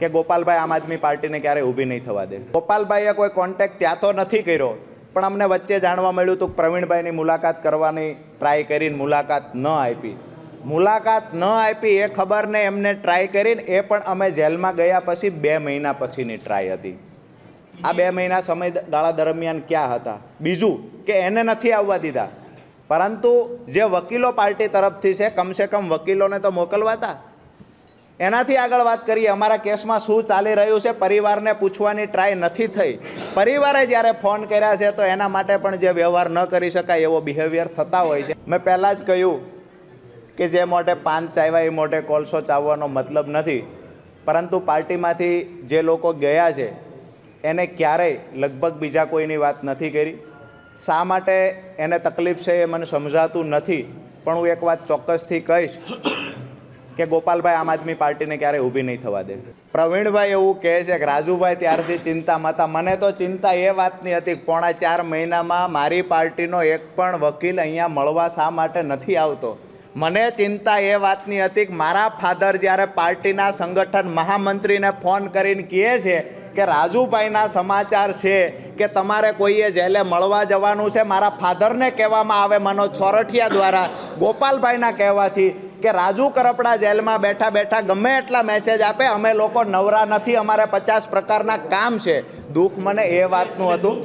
કે ગોપાલભાઈ આમ આદમી પાર્ટીને ક્યારેય ઊભી નહીં થવા દે। ગોપાલભાઈએ કોઈ કોન્ટેક્ટ ત્યાં તો નથી કર્યો, પણ અમને વચ્ચે જાણવા મળ્યું હતું પ્રવીણભાઈની મુલાકાત કરવાની ટ્રાય કરીને મુલાકાત ન આપી। મુલાકાત ન આપી એ ખબરને એમને ટ્રાય કરીને એ પણ અમે જેલમાં ગયા પછી 2 મહિના પછીની ટ્રાય હતી। આ 2 મહિના સમયગાળા દરમિયાન ક્યાં હતા? બીજું કે એને નથી આવવા દીધા, પરંતુ જે વકીલો પાર્ટી તરફથી છે કમસે કમ વકીલોને તો મોકલવા હતા। એનાથી આગળ વાત કરીએ, અમારા કેસમાં શું ચાલી રહ્યું છે પરિવારને પૂછવાની ટ્રાય નથી થઈ। પરિવારે જ્યારે ફોન કર્યા છે તો એના માટે પણ જે વ્યવહાર ન કરી શકાય એવો બિહેવિયર થતા હોય છે। મેં પહેલાં જ કહ્યું કે જે મોઢે પાન ચાવ્યા એ મોઢે કોલસો ચાવવાનો મતલબ નથી, પરંતુ પાર્ટીમાંથી જે લોકો ગયા છે એને ક્યારેય લગભગ બીજા કોઈની વાત નથી કરી। શા માટે એને તકલીફ છે એ મને સમજાતું નથી, પણ હું એક વાત ચોક્કસથી કહીશ કે ગોપાલભાઈ આમ આદમી પાર્ટીને ક્યારેય ઊભી નહીં થવા દે। પ્રવીણભાઈ એવું કહે છે કે રાજુભાઈ ત્યારથી ચિંતામાં હતા। મને તો ચિંતા એ વાતની હતી કે 4.5 મહિનામાં મારી પાર્ટીનો એક પણ વકીલ અહીંયા મળવા શા માટે નથી આવતો। મને ચિંતા એ વાતની હતી કે મારા ફાધર જ્યારે પાર્ટીના સંગઠન મહામંત્રીને ફોન કરીને કહે છે કે રાજુભાઈના સમાચાર છે કે તમારે કોઈએ જેલે મળવા જવાનું છે, મારા ફાધરને કહેવામાં આવે મનોજ છોરઠિયા દ્વારા ગોપાલભાઈના કહેવાથી કે રાજુ કરપડા જેલમાં બેઠા બેઠા ગમે એટલા મેસેજ આપે, અમે લોકો નવરા નથી, અમારે 50 પ્રકારના કામ છે। દુઃખ મને એ વાતનું હતું